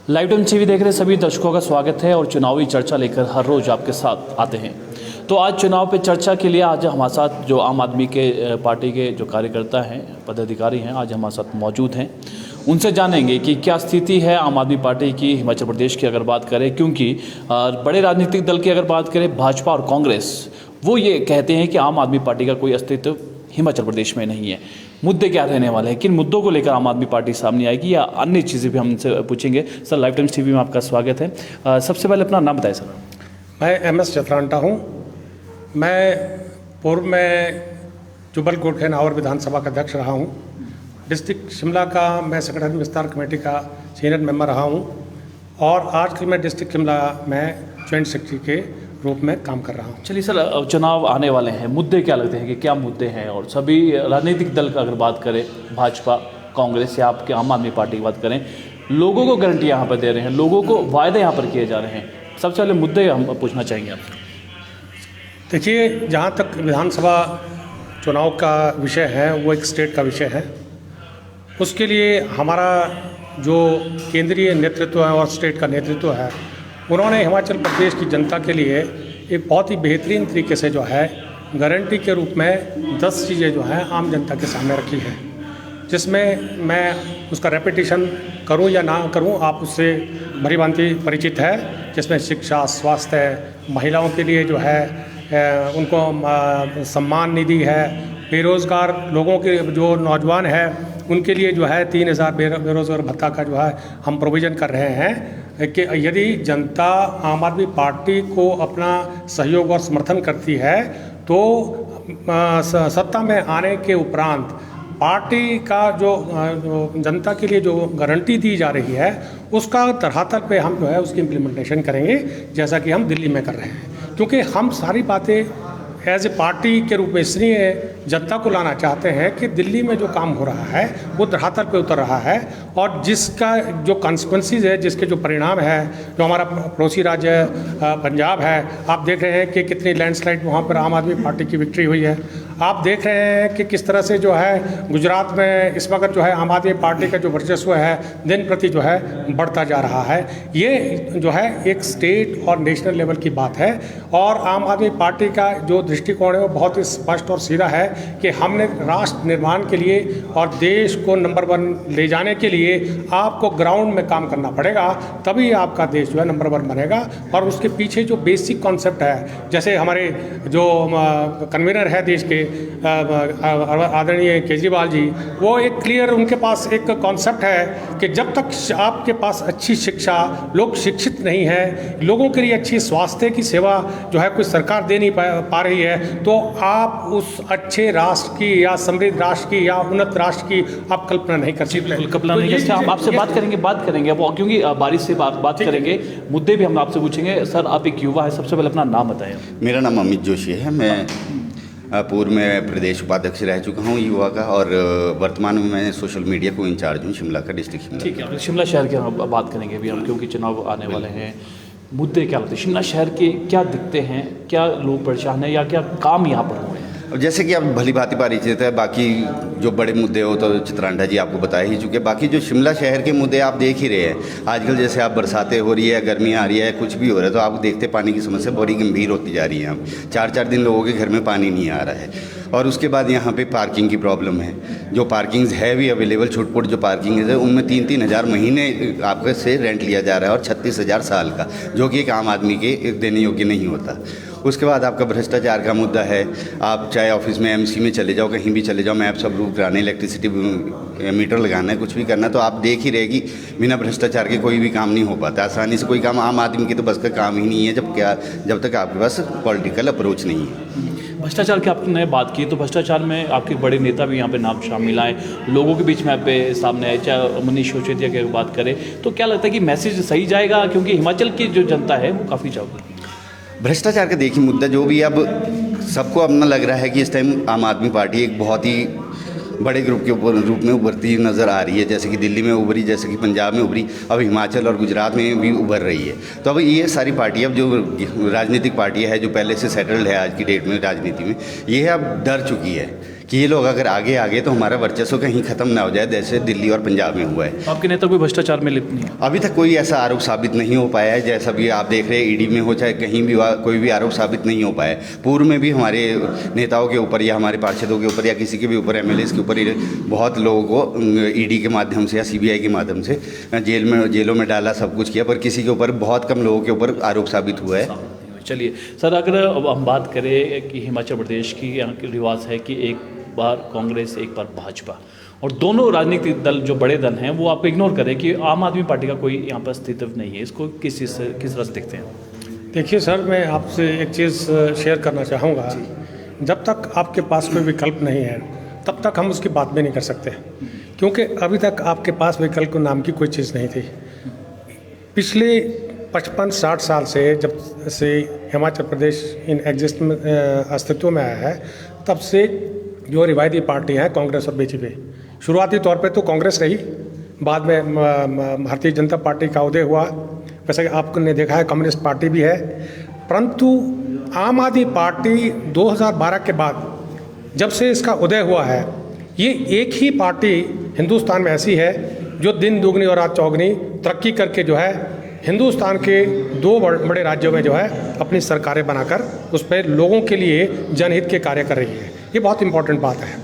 Live time TV देख रहे सभी दर्शकों का स्वागत है और चुनावी चर्चा लेकर हर रोज आपके साथ आते हैं। तो आज चुनाव पे चर्चा के लिए आज हमारे साथ जो आम आदमी के पार्टी के जो कार्यकर्ता हैं, पदाधिकारी हैं, आज हमारे साथ मौजूद हैं। उनसे जानेंगे कि क्या स्थिति है आम आदमी पार्टी की हिमाचल प्रदेश की अगर बात करें, क्योंकि बड़े राजनीतिक दल की अगर बात करें भाजपा और कांग्रेस, वो ये कहते हैं कि आम आदमी पार्टी का कोई अस्तित्व हिमाचल प्रदेश में नहीं है। मुद्दे क्या रहने वाले हैं, किन मुद्दों को लेकर आम आदमी पार्टी सामने आएगी या अन्य चीज़ें भी हम उनसे पूछेंगे। सर, लाइव टाइम्स टीवी में आपका स्वागत है। सबसे पहले अपना नाम बताएं सर। मैं MS चतरांटा हूँ। मैं पूर्व में जुब्बल कोटखाई नाहौर विधानसभा का अध्यक्ष रहा हूँ। डिस्ट्रिक्ट शिमला का मैं संगठन विस्तार कमेटी का सीनियर मेंबर रहा हूँ और आजकल मैं डिस्ट्रिक्ट शिमला में जॉइंट सेक्रेटरी के रूप में काम कर रहा हूँ। चलिए सर, चुनाव आने वाले हैं, मुद्दे क्या लगते हैं कि क्या मुद्दे हैं? और सभी राजनीतिक दल का अगर बात करें, भाजपा, कांग्रेस या आपके आम आदमी पार्टी की बात करें, लोगों को गारंटी यहाँ पर दे रहे हैं, लोगों को वायदे यहाँ पर किए जा रहे हैं। सबसे पहले मुद्दे हम पूछना चाहेंगे आपसे। देखिए, जहाँ तक विधानसभा चुनाव का विषय है वो एक स्टेट का विषय है। उसके लिए हमारा जो केंद्रीय नेतृत्व है और स्टेट का नेतृत्व है, उन्होंने हिमाचल प्रदेश की जनता के लिए एक बहुत ही बेहतरीन तरीके से जो है गारंटी के रूप में 10 चीज़ें जो हैं आम जनता के सामने रखी हैं, जिसमें मैं उसका रेपिटेशन करूं या ना करूं, आप उससे भली भांति परिचित है। जिसमें शिक्षा, स्वास्थ्य, महिलाओं के लिए जो है उनको सम्मान निधि है, बेरोज़गार लोगों के जो नौजवान हैं उनके लिए जो है 3000 बेरोज़गार भत्ता का जो है हम प्रोविज़न कर रहे हैं कि यदि जनता आम आदमी पार्टी को अपना सहयोग और समर्थन करती है तो सत्ता में आने के उपरांत पार्टी का जो जनता के लिए जो गारंटी दी जा रही है उसका धरातल पे हम जो है उसकी इम्प्लीमेंटेशन करेंगे, जैसा कि हम दिल्ली में कर रहे हैं। क्योंकि हम सारी बातें एज ए पार्टी के रूप में इसलिए जनता को लाना चाहते हैं कि दिल्ली में जो काम हो रहा है वो धरातल पे उतर रहा है और जिसका जो कॉन्सिक्वेंसेस है, जिसके जो परिणाम है, जो हमारा पड़ोसी राज्य पंजाब है, आप देख रहे हैं कि कितनी लैंडस्लाइड वहाँ पर आम आदमी पार्टी की विक्ट्री हुई है। आप देख रहे हैं कि किस तरह से जो है गुजरात में इस वक्त जो है आम आदमी पार्टी का जो वर्चस्व है दिन प्रति जो है बढ़ता जा रहा है। ये जो है एक स्टेट और नेशनल लेवल की बात है और आम आदमी पार्टी का जो दृष्टिकोण है वो बहुत ही स्पष्ट और सीधा है कि हमने राष्ट्र निर्माण के लिए और देश को नंबर 1 ले जाने के लिए आपको ग्राउंड में काम करना पड़ेगा, तभी आपका देश जो है नंबर 1 बनेगा। और उसके पीछे जो बेसिक कॉन्सेप्ट है, जैसे हमारे जो कन्वीनर है देश के आदरणीय केजरीवाल जी, वो एक क्लियर उनके पास एक कॉन्सेप्ट है कि जब तक आपके पास अच्छी शिक्षा, लोग शिक्षित नहीं हैं, लोगों के लिए अच्छी स्वास्थ्य की सेवा जो है कोई सरकार दे नहीं पा रही है, तो आप उस अच्छे राष्ट्र की या समृद्ध राष्ट्र की या उन्नत राष्ट्र की आप कल्पना नहीं कर सकते। कल्पना नहीं कर सकते। हम आपसे बात करेंगे अब, क्योंकि बारिश से बात करेंगे, मुद्दे भी हम आपसे पूछेंगे। सर, आप एक युवा है, सबसे पहले अपना नाम बताएं। मेरा नाम अमित जोशी है। मैं पूर्व में प्रदेश उपाध्यक्ष रह चुका हूँ युवा का और वर्तमान में मैं सोशल मीडिया को इंचार्ज हूँ शिमला का, डिस्ट्रिक्ट शिमला। ठीक है, शिमला शहर की हम बात करेंगे अभी हम, क्योंकि चुनाव आने वाले हैं। मुद्दे क्या लगते हैं शिमला शहर के, क्या दिखते हैं, क्या लोग परेशान हैं या क्या काम यहाँ पर हुए हैं? अब जैसे कि आप भली भांति परिचित है, बाकी जो बड़े मुद्दे हो तो चित्रांडा जी आपको बता ही चुके। बाकी जो शिमला शहर के मुद्दे आप देख ही रहे हैं आजकल, जैसे आप बरसातें हो रही है, गर्मी आ रही है, कुछ भी हो रहा है, तो आप देखते पानी की समस्या बड़ी गंभीर होती जा रही है। अब 4-4 दिन लोगों के घर में पानी नहीं आ रहा है। और उसके बाद यहाँ पे पार्किंग की प्रॉब्लम है। जो पार्किंग्स है भी अवेलेबल, छुटपुट जो पार्किंग है उनमें 3-3 हज़ार महीने आपके से रेंट लिया जा रहा है और 36,000 साल का, जो कि एक आम आदमी के देने योग्य नहीं होता। उसके बाद आपका भ्रष्टाचार का मुद्दा है। आप चाहे ऑफिस में MC में चले जाओ, कहीं भी चले जाओ, मैप सब रूप कराने, इलेक्ट्रिसिटी मीटर लगाना है, कुछ भी करना, तो आप देख ही रहे कि बिना भ्रष्टाचार के कोई भी काम नहीं हो पाता। आसानी से कोई काम आम आदमी के तो बस का काम ही नहीं है, जब तक आपके पास पॉलिटिकल अप्रोच नहीं है। भ्रष्टाचार की आपने बात की, तो भ्रष्टाचार में आपके बड़े नेता भी यहाँ पे नाम शामिल आए, लोगों के बीच में यहाँ पे सामने आए, चाहे मनीष सिसोदिया की बात करें, तो क्या लगता है कि मैसेज सही जाएगा? क्योंकि हिमाचल की जो जनता है वो काफ़ी जागरूक है। भ्रष्टाचार का देखिए मुद्दा जो भी, अब सबको अपना लग रहा है कि इस टाइम आम आदमी पार्टी एक बहुत ही बड़े ग्रुप के रूप में उभरती नज़र आ रही है। जैसे कि दिल्ली में उभरी, जैसे कि पंजाब में उभरी, अब हिमाचल और गुजरात में भी उभर रही है। तो अब ये सारी पार्टियाँ, अब जो राजनीतिक पार्टियाँ है जो पहले से सेटल्ड है आज की डेट में राजनीति में, ये अब डर चुकी है कि ये लोग अगर आगे आ गए तो हमारा वर्चस्व कहीं ख़त्म ना हो जाए, जैसे दिल्ली और पंजाब में हुआ है। आपके नेता कोई भ्रष्टाचार में लिप्त नहीं है? अभी तक कोई ऐसा आरोप साबित नहीं हो पाया है, जैसा भी आप देख रहे हैं ईडी में हो चाहे कहीं भी कोई भी आरोप साबित नहीं हो पाया है। पूर्व में भी हमारे नेताओं के ऊपर या हमारे पार्षदों के ऊपर या किसी के भी ऊपर, एमएलएस के ऊपर बहुत लोगों को ईडी के माध्यम से या सीबीआई के माध्यम से जेलों में डाला, सब कुछ किया, पर किसी के ऊपर, बहुत कम लोगों के ऊपर आरोप साबित हुआ है। चलिए सर, अगर अब हम बात करें कि हिमाचल प्रदेश की यहाँ की रिवाज है कि एक बार कांग्रेस एक बार भाजपा, और दोनों राजनीतिक दल जो बड़े दल हैं वो आप इग्नोर करें कि आम आदमी पार्टी का कोई यहाँ पर अस्तित्व नहीं है, इसको किस तरह से देखते हैं? देखिए सर, मैं आपसे एक चीज़ शेयर करना चाहूँगा। जब तक आपके पास कोई विकल्प नहीं है तब तक हम उसकी बात भी नहीं कर सकते, क्योंकि अभी तक आपके पास विकल्प नाम की कोई चीज़ नहीं थी। पिछले 55-60 साल से जब से हिमाचल प्रदेश इन एग्जिस्ट में अस्तित्व में आया है, तब से जो रिवायती पार्टी हैं कांग्रेस और बीजेपी, शुरुआती तौर पे तो कांग्रेस रही, बाद में भारतीय जनता पार्टी का उदय हुआ, वैसे कि आपने देखा है कम्युनिस्ट पार्टी भी है, परंतु आम आदमी पार्टी 2012 के बाद जब से इसका उदय हुआ है, ये एक ही पार्टी हिंदुस्तान में ऐसी है जो दिन दुगनी और रात चौगनी तरक्की करके जो है हिंदुस्तान के 2 बड़े राज्यों में जो है अपनी सरकारें बनाकर उस पर लोगों के लिए जनहित के कार्य कर रही है। ये बहुत इंपॉर्टेंट बात है।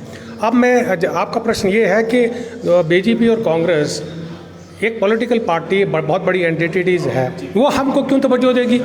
अब आपका प्रश्न ये है कि बीजेपी और कांग्रेस एक पॉलिटिकल पार्टी, बहुत बड़ी एंटिटीज़ है, वो हमको क्यों तवज्जो देगी?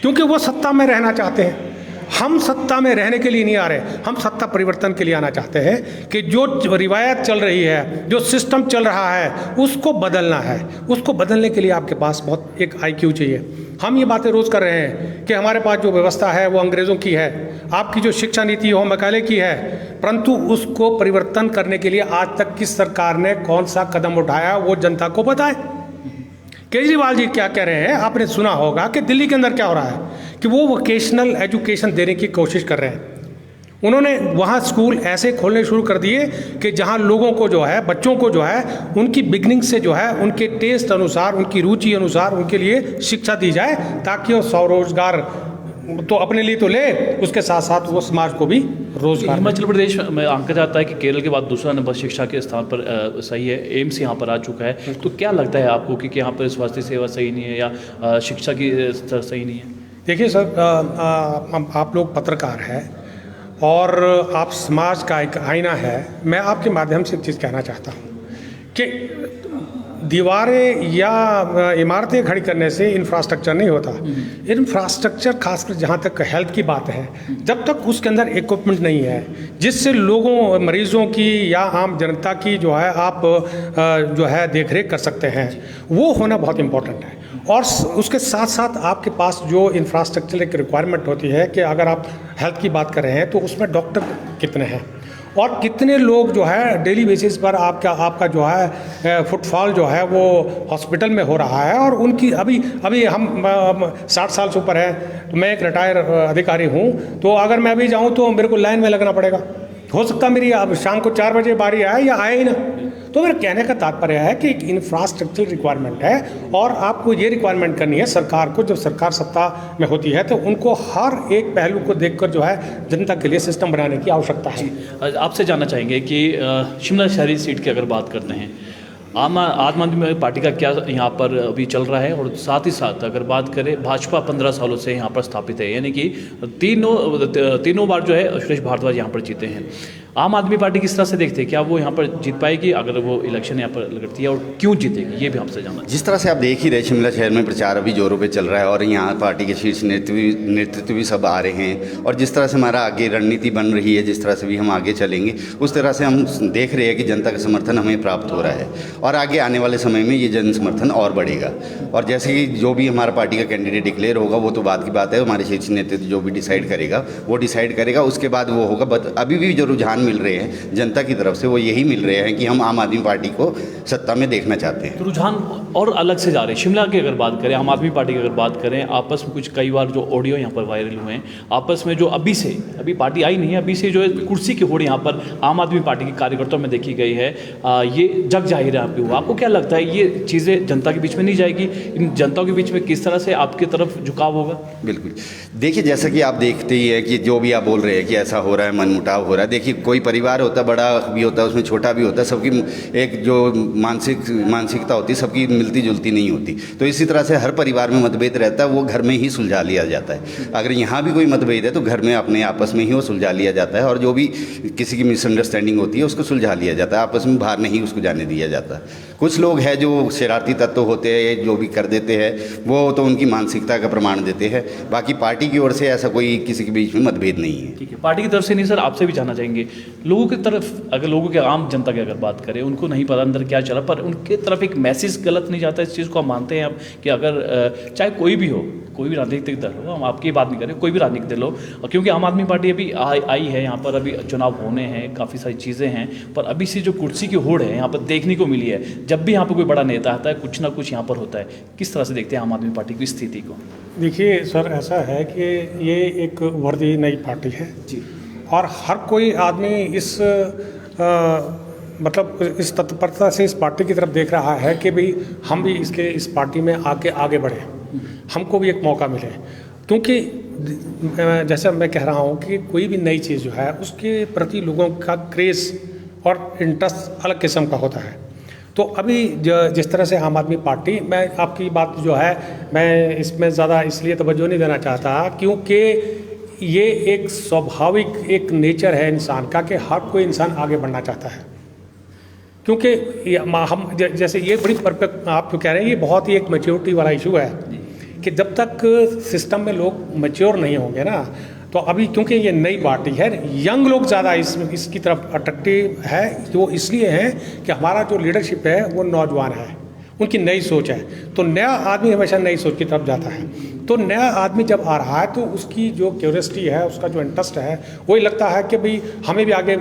क्योंकि वो सत्ता में रहना चाहते हैं। हम सत्ता में रहने के लिए नहीं आ रहे, हम सत्ता परिवर्तन के लिए आना चाहते हैं कि जो रिवायत चल रही है, जो सिस्टम चल रहा है, उसको बदलना है। उसको बदलने के लिए आपके पास बहुत एक IQ चाहिए। हम ये बातें रोज़ कर रहे हैं कि हमारे पास जो व्यवस्था है वो अंग्रेज़ों की है, आपकी जो शिक्षा नीति हो मैकाले की है, परंतु उसको परिवर्तन करने के लिए आज तक किस सरकार ने कौन सा कदम उठाया वो जनता को बताए। केजरीवाल जी क्या कह रहे हैं, आपने सुना होगा कि दिल्ली के अंदर क्या हो रहा है कि वो वोकेशनल एजुकेशन देने की कोशिश कर रहे हैं। उन्होंने वहाँ स्कूल ऐसे खोलने शुरू कर दिए कि जहाँ लोगों को जो है, बच्चों को जो है, उनकी बिगनिंग से जो है उनके टेस्ट अनुसार, उनकी रुचि अनुसार उनके लिए शिक्षा दी जाए, ताकि वो स्वरोजगार तो अपने लिए तो ले, उसके साथ साथ वो समाज को भी रोजगार। हिमाचल प्रदेश में आंका जाता है कि केरल के बाद दूसरा नंबर शिक्षा के स्थान पर सही है, एम्स यहाँ पर आ चुका है। तो क्या लगता है आपको कि यहाँ पर स्वास्थ्य सेवा सही नहीं है या शिक्षा की स्तर सही नहीं है? देखिए सर, आप लोग पत्रकार हैं और आप समाज का एक आईना है। मैं आपके माध्यम से एक चीज़ कहना चाहता हूँ कि दीवारें या इमारतें खड़ी करने से इंफ्रास्ट्रक्चर नहीं होता। इंफ्रास्ट्रक्चर खासकर जहाँ तक हेल्थ की बात है, जब तक उसके अंदर इक्विपमेंट नहीं है जिससे लोगों, मरीजों की या आम जनता की जो है आप जो है देखरेख कर सकते हैं, वो होना बहुत इम्पोर्टेंट है। और उसके साथ साथ आपके पास जो इंफ्रास्ट्रक्चर एक रिक्वायरमेंट होती है कि अगर आप हेल्थ की बात कर रहे हैं तो उसमें डॉक्टर कितने हैं और कितने लोग जो है डेली बेसिस पर आपका जो है फुटफॉल जो है वो हॉस्पिटल में हो रहा है। और उनकी अभी हम 60 साल से ऊपर है, तो मैं एक रिटायर अधिकारी हूँ, तो अगर मैं अभी जाऊँ तो मेरे को लाइन में लगना पड़ेगा। हो सकता मेरी अब शाम को 4 बजे बारी आए या आए ही ना। तो मेरे कहने का तात्पर्य है कि एक इंफ्रास्ट्रक्चर रिक्वायरमेंट है और आपको ये रिक्वायरमेंट करनी है सरकार को। जब सरकार सत्ता में होती है तो उनको हर एक पहलू को देखकर जो है जनता के लिए सिस्टम बनाने की आवश्यकता है। आपसे जानना चाहेंगे कि शिमला शहरी सीट की अगर बात करते हैं, आम आदमी पार्टी का क्या यहाँ पर अभी चल रहा है, और साथ ही साथ अगर बात करें भाजपा 15 सालों से यहाँ पर स्थापित है, यानी कि तीनों बार जो है सुरेश भारद्वाज यहाँ पर जीते हैं। आम आदमी पार्टी किस तरह से देखते हैं, क्या वो यहाँ पर जीत पाएगी अगर वो इलेक्शन यहाँ पर लड़ती है, और क्यों जीतेगी, ये भी हमसे जानना। जिस तरह से आप देख ही रहे, शिमला शहर में प्रचार अभी जोरों पे चल रहा है और यहाँ पार्टी के शीर्ष नेतृत्व भी सब आ रहे हैं, और जिस तरह से हमारा आगे रणनीति बन रही है, जिस तरह से भी हम आगे चलेंगे, उस तरह से हम देख रहे हैं कि जनता का समर्थन हमें प्राप्त हो रहा है और आगे आने वाले समय में ये जन समर्थन और बढ़ेगा। और जैसे कि जो भी हमारा पार्टी का कैंडिडेट डिक्लेयर होगा वो तो बात की बात है, हमारे शीर्ष नेतृत्व जो भी डिसाइड करेगा वो डिसाइड करेगा, उसके बाद वो होगा। बट अभी भी जो रुझान मिल रहे हैं जनता की तरफ से वो यही मिल रहे हैं कि हम आम आदमी पार्टी को सत्ता में देखना चाहते हैं। तो रुझान और अलग से जा रहे हैं। शिमला की अगर बात करें, आम आदमी पार्टी की अगर बात करें, आपस में कुछ कई बार जो ऑडियो यहाँ पर वायरल हुए हैं, आपस में जो अभी पार्टी आई नहीं है, अभी से जो है कुर्सी की होड़ यहाँ पर आम आदमी पार्टी के कार्यकर्ताओं में देखी गई है, ये जग जाहिर है आपकी हुआ। आपको क्या लगता है ये चीज़ें जनता के बीच में नहीं जाएगी? इन जनताओं के बीच में किस तरह से आपकी तरफ झुकाव होगा? बिल्कुल, देखिए जैसा कि आप देखते ही है कि जो भी आप बोल रहे हैं कि ऐसा हो रहा है, मनमुटाव हो रहा है, देखिए कोई परिवार होता है, बड़ा भी होता है, उसमें छोटा भी होता है, सबकी एक जो मानसिकता होती है सबकी मिलती जुलती नहीं होती। तो इसी तरह से हर परिवार में मतभेद रहता है, वो घर में ही सुलझा लिया जाता है। अगर यहाँ भी कोई मतभेद है तो घर में अपने आपस में ही वो सुलझा लिया जाता है, और जो भी किसी की मिसअंडरस्टैंडिंग होती है उसको सुलझा लिया जाता है, आपस में बाहर नहीं उसको जाने दिया जाता। कुछ लोग हैं जो शरारती तत्व होते हैं, जो भी कर देते हैं, वो तो उनकी मानसिकता का प्रमाण देते हैं। बाकी पार्टी की ओर से ऐसा कोई किसी के बीच में मतभेद नहीं है। ठीक है, पार्टी की तरफ से नहीं सर, आपसे भी जानना चाहेंगे लोगों की तरफ, अगर लोगों के आम जनता की अगर बात करें, उनको नहीं पता अंदर क्या चला, पर उनके तरफ एक मैसेज गलत नहीं जाता, इस चीज़ को हम मानते हैं आप कि अगर चाहे कोई भी हो, कोई भी राजनीतिक दल हो, हम आपकी बात नहीं करें, कोई भी राजनीतिक दल हो, क्योंकि आम आदमी पार्टी अभी आई है यहाँ पर, अभी चुनाव होने हैं, काफ़ी सारी चीज़ें हैं, पर अभी से जो कुर्सी की होड़ है यहाँ पर देखने को मिली है। जब भी यहाँ पर कोई बड़ा नेता आता है कुछ ना कुछ यहाँ पर होता है। किस तरह से देखते हैं आम आदमी पार्टी की स्थिति को? देखिए सर, ऐसा है कि ये एक वर्दी नई पार्टी है जी, और हर कोई आदमी इस मतलब इस तत्परता से इस पार्टी की तरफ देख रहा है कि भाई हम भी इस पार्टी में आगे बढ़े, हमको भी एक मौका मिले। क्योंकि जैसे मैं कह रहा हूँ कि कोई भी नई चीज़ जो है उसके प्रति लोगों का क्रेज़ और इंटरेस्ट अलग किस्म का होता है। तो अभी जिस तरह से आम आदमी पार्टी, मैं आपकी बात जो है मैं इसमें ज़्यादा इसलिए तवज्जो नहीं देना चाहता क्योंकि ये एक स्वाभाविक एक नेचर है इंसान का कि हर कोई इंसान आगे बढ़ना चाहता है। क्योंकि हम जैसे ये बड़ी परफेक्ट आप जो कह रहे हैं, ये बहुत ही एक मैच्योरिटी वाला इशू है कि जब तक सिस्टम में लोग मैच्योर नहीं होंगे ना, तो अभी क्योंकि ये नई पार्टी है, यंग लोग ज़्यादा इसकी तरफ अट्रैक्टिव है। वो इसलिए है कि हमारा जो लीडरशिप है वो नौजवान है, उनकी नई सोच है। तो नया आदमी हमेशा नई सोच की तरफ जाता है। तो नया आदमी जब आ रहा है तो उसकी जो क्यूरियोसिटी है, उसका जो इंटरेस्ट है, वही लगता है कि भाई हमें भी आगे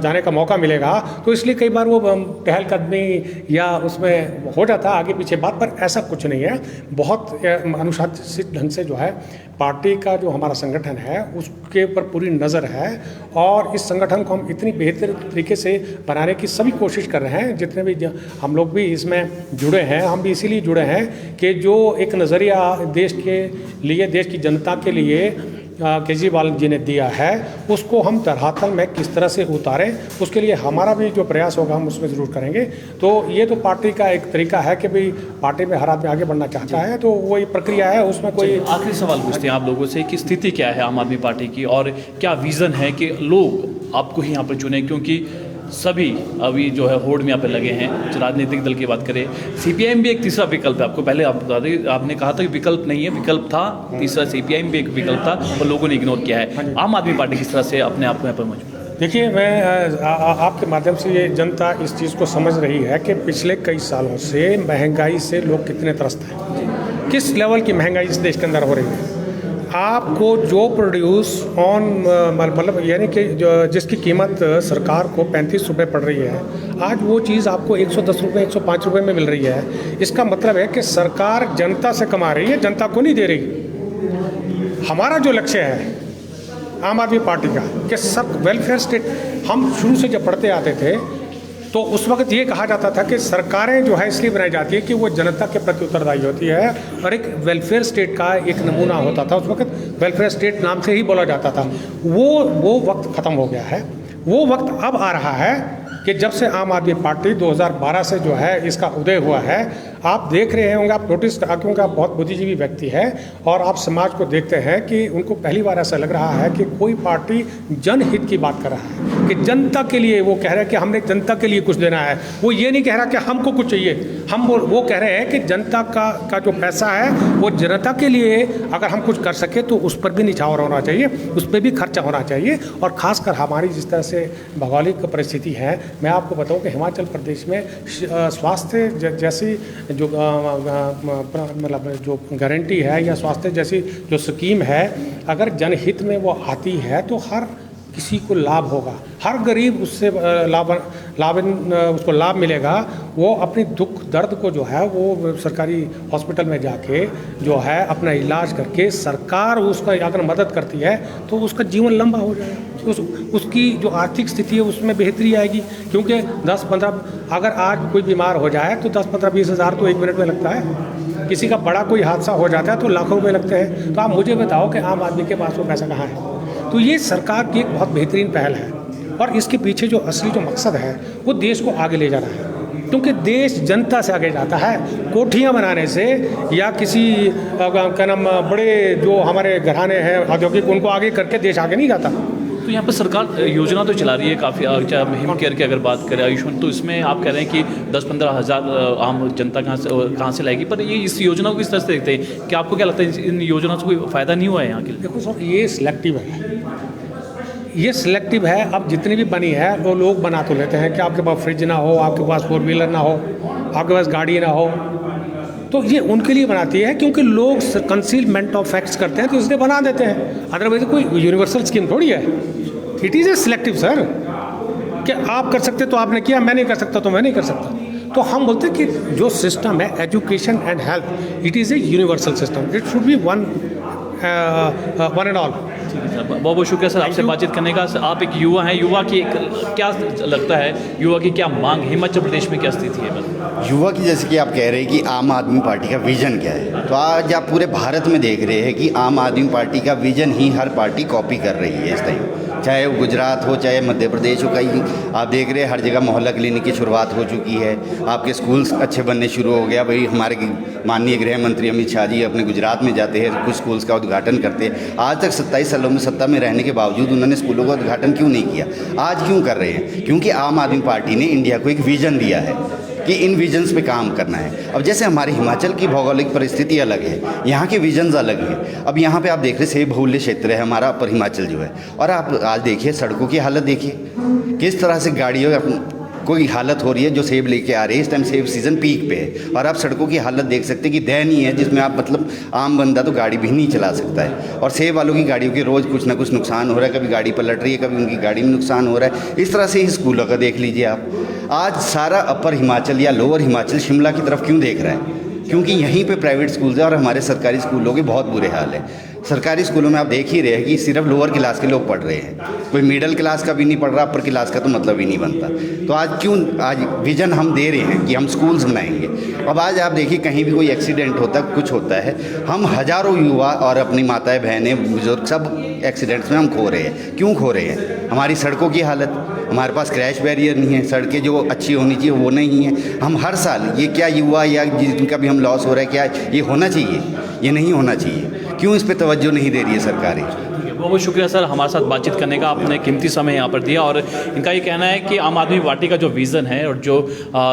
जाने का मौका मिलेगा। तो इसलिए कई बार वो पहलकदमी या उसमें हो जाता है आगे पीछे बात, पर ऐसा कुछ नहीं है। बहुत अनुशासित ढंग से जो है पार्टी का जो हमारा संगठन है उसके ऊपर पूरी नज़र है, और इस संगठन को हम इतनी बेहतर तरीके से बनाने की सभी कोशिश कर रहे हैं। जितने भी हम लोग भी इसमें जुड़े हैं, हम भी इसीलिए जुड़े हैं कि जो एक नज़रिया देश के लिए, देश की जनता के लिए केजरीवाल जी ने दिया है, उसको हम धरातल में किस तरह से उतारें, उसके लिए हमारा भी जो प्रयास होगा हम उसमें ज़रूर करेंगे। तो ये तो पार्टी का एक तरीका है कि भाई पार्टी में हर आदमी आगे बढ़ना चाहता है, तो वही प्रक्रिया है, उसमें कोई। आखिरी सवाल पूछते हैं आप लोगों से कि स्थिति क्या है आम आदमी पार्टी की, और क्या विज़न है कि लोग आपको ही यहाँ पर चुने, क्योंकि सभी अभी जो है होड़ में यहाँ पे लगे हैं। राजनीतिक दल की बात करें, सीपीआईएम भी एक तीसरा विकल्प है। आपको पहले आपने कहा था कि विकल्प नहीं है, विकल्प था तीसरा, सीपीआईएम भी एक विकल्प था और लोगों ने इग्नोर किया है। आम आदमी पार्टी किस तरह से अपने आप को यहाँ पर मौजूद? देखिए, मैं आपके माध्यम से ये जनता इस चीज़ को समझ रही है कि पिछले कई सालों से महंगाई से लोग कितने त्रस्त हैं, किस लेवल की महंगाई इस देश के अंदर हो रही है। आपको जो प्रोड्यूस ऑन मतलब यानी कि जिसकी कीमत सरकार को 35 रुपये पड़ रही है, आज वो चीज़ आपको 110 रुपये 105 रुपये में मिल रही है। इसका मतलब है कि सरकार जनता से कमा रही है, जनता को नहीं दे रही। हमारा जो लक्ष्य है आम आदमी पार्टी का कि सब वेलफेयर स्टेट, हम शुरू से जब पढ़ते आते थे तो उस वक्त ये कहा जाता था कि सरकारें जो है इसलिए बनाई जाती है कि वो जनता के प्रति उत्तरदायी होती है, और एक वेलफेयर स्टेट का एक नमूना होता था। उस वक्त वेलफेयर स्टेट नाम से ही बोला जाता था। वो वक्त ख़त्म हो गया है। वो वक्त अब आ रहा है कि जब से आम आदमी पार्टी 2012 से जो है इसका उदय हुआ है, आप देख रहे होंगे, आप नोटिस, क्योंकि आप बहुत बुद्धिजीवी व्यक्ति हैं और आप समाज को देखते हैं कि उनको पहली बार ऐसा लग रहा है कि कोई पार्टी जनहित की बात कर रहा है, कि जनता के लिए वो कह रहे हैं कि हमने जनता के लिए कुछ देना है। वो ये नहीं कह रहा कि हमको कुछ चाहिए, हम वो कह रहे हैं कि जनता का जो पैसा है वो जनता के लिए अगर हम कुछ कर सके तो उस पर भी निछावर होना चाहिए, उस पर भी खर्चा होना चाहिए। और ख़ासकर हमारी जिस तरह से भौगोलिक परिस्थिति है, मैं आपको बताऊं कि हिमाचल प्रदेश में स्वास्थ्य जैसी जो मतलब जो गारंटी है या स्वास्थ्य जैसी जो स्कीम है, अगर जनहित में वो आती है तो हर किसी को लाभ होगा, हर गरीब उससे उसको लाभ मिलेगा। वो अपनी दुख दर्द को जो है वो सरकारी हॉस्पिटल में जाके जो है अपना इलाज करके सरकार उसका अगर मदद करती है तो उसका जीवन लंबा हो जाएगा, उसकी जो आर्थिक स्थिति है उसमें बेहतरी आएगी। क्योंकि 10-15 अगर आज कोई बीमार हो जाए तो 10-15-20 हज़ार तो 1 मिनट में लगता है। किसी का बड़ा कोई हादसा हो जाता है तो लाखों रुपये लगते हैं। तो आप मुझे बताओ कि आम आदमी के पास वो पैसा कहाँ है। तो ये सरकार की एक बहुत बेहतरीन पहल है और इसके पीछे जो असली जो मकसद है वो देश को आगे ले जाना है, क्योंकि देश जनता से आगे जाता है। कोठियाँ बनाने से या किसी क्या नाम बड़े जो हमारे घराने हैं औद्योगिक, उनको आगे करके देश आगे नहीं जाता। तो यहाँ पर सरकार योजना तो चला रही है काफ़ी, चाहे हिम केयर की अगर बात करें आयुष्मान, तो इसमें आप कह रहे हैं कि 10-15 हज़ार आम जनता कहाँ से लाएगी, पर ये इस योजना को किस तरह से देखते हैं? क्या आपको क्या लगता है इन योजना से कोई फ़ायदा नहीं हुआ है यहाँ के लिए? देखो सर, ये सिलेक्टिव है, ये सिलेक्टिव है। अब जितनी भी बनी है वो लोग बना तो लेते हैं कि आपके पास फ्रिज ना हो, आपके पास 4 व्हीलर ना हो, आपके पास गाड़ी ना हो, तो ये उनके लिए बनाती है क्योंकि लोग कंसीलमेंट ऑफ फैक्ट्स करते हैं तो इसलिए बना देते हैं। अदरवाइज कोई यूनिवर्सल स्कीम थोड़ी है। It is a selective sir, कि आप कर सकते तो आपने किया, मैं नहीं कर सकता तो मैं नहीं कर सकता। तो हम बोलते हैं कि जो सिस्टम है education and health, it is a universal system, it should be one and all. बहुत बहुत शुक्रिया सर आपसे बातचीत करने का। आप एक युवा हैं, युवा की क्या लगता है, युवा की क्या मांग, हिमाचल प्रदेश में क्या स्थिति है? युवा की, जैसे कि आप कह रहे हैं कि आम आदमी पार्टी का विजन क्या है, तो आज आप पूरे भारत में देख रहे हैं कि आम आदमी पार्टी का विजन ही हर पार्टी कॉपी कर रही है इस टाइम, चाहे वो गुजरात हो चाहे मध्य प्रदेश हो। कहीं आप देख रहे हैं हर जगह मोहल्ला क्लिनिक की शुरुआत हो चुकी है, आपके स्कूल्स अच्छे बनने शुरू हो गया। भाई हमारे माननीय गृह मंत्री अमित शाह जी अपने गुजरात में जाते हैं, कुछ स्कूल्स का उद्घाटन करते हैं। आज तक 27 सालों में सत्ता में रहने के बावजूद उन्होंने स्कूलों का उद्घाटन क्यों नहीं किया? आज क्यों कर रहे हैं? क्योंकि आम आदमी पार्टी ने इंडिया को एक विज़न दिया है कि इन विजन्स पे काम करना है। अब जैसे हमारे हिमाचल की भौगोलिक परिस्थिति अलग है, यहाँ के विजन्स अलग हैं। अब यहाँ पे आप देख रहे सेब बहुल्य क्षेत्र है हमारा अपर हिमाचल जो है, और आप आज देखिए सड़कों की हालत देखिए, किस तरह से गाड़ियों कोई हालत हो रही है। जो सेब लेके आ रही है इस टाइम सेब सीज़न पीक पे है, और आप सड़कों की हालत देख सकते हैं कि दयनीय है, जिसमें आप मतलब आम बंदा तो गाड़ी भी नहीं चला सकता है। और सेब वालों की गाड़ियों के रोज़ कुछ ना कुछ नुकसान हो रहा है, कभी गाड़ी पलट रही है, कभी उनकी गाड़ी में नुकसान हो रहा है। इस तरह से ही स्कूलों का देख लीजिए आप। आज सारा अपर हिमाचल या लोअर हिमाचल शिमला की तरफ क्यों देख रहा है? क्योंकि यहीं पे प्राइवेट स्कूल्स हैं और हमारे सरकारी स्कूलों के बहुत बुरे हाल है। सरकारी स्कूलों में आप देख ही रहे हैं कि सिर्फ लोअर क्लास के लोग पढ़ रहे हैं, कोई मिडिल क्लास का भी नहीं पढ़ रहा, अपर क्लास का तो मतलब ही नहीं बनता। तो आज क्यों आज विज़न हम दे रहे हैं कि हम स्कूल्स बनाएंगे। अब आज आप देखिए कहीं भी कोई एक्सीडेंट होता कुछ होता है, हम हज़ारों युवा और अपनी माताएं बहनें बुजुर्ग सब एक्सीडेंट्स में हम खो रहे हैं। क्यों खो रहे हैं? हमारी सड़कों की हालत, हमारे पास क्रैश बैरियर नहीं है, सड़कें जो अच्छी होनी चाहिए वो नहीं है। हम हर साल ये क्या युवा या जिनका भी हम लॉस हो रहा है, क्या ये होना चाहिए? ये नहीं होना चाहिए। क्यों इस पे तवज्जो नहीं दे रही है सरकारें? बहुत बहुत शुक्रिया सर हमारे साथ बातचीत करने का, आपने कीमती समय यहाँ पर दिया। और इनका ये कहना है कि आम आदमी पार्टी का जो विज़न है और जो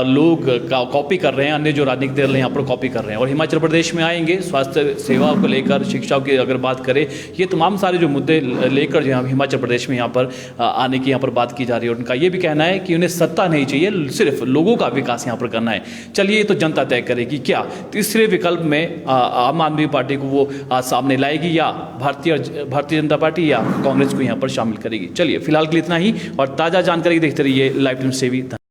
लोग कॉपी कर रहे हैं, अन्य जो राजनीतिक दल हैं यहाँ पर कॉपी कर रहे हैं, और हिमाचल प्रदेश में आएंगे स्वास्थ्य सेवा को लेकर, शिक्षा की अगर बात करें, ये तमाम सारे जो मुद्दे लेकर जो हिमाचल प्रदेश में यहाँ पर आने की यहाँ पर बात की जा रही है। और उनका ये भी कहना है कि उन्हें सत्ता नहीं चाहिए, सिर्फ लोगों का विकास यहाँ पर करना है। चलिए ये तो जनता तय करेगी क्या तीसरे विकल्प में आम आदमी पार्टी को वो सामने लाएगी, या भारतीय जनता पार्टी या कांग्रेस को यहाँ पर शामिल करेगी। चलिए फिलहाल के लिए इतना ही, और ताज़ा जानकारी देखते रहिए लाइव न्यूज़ से भी।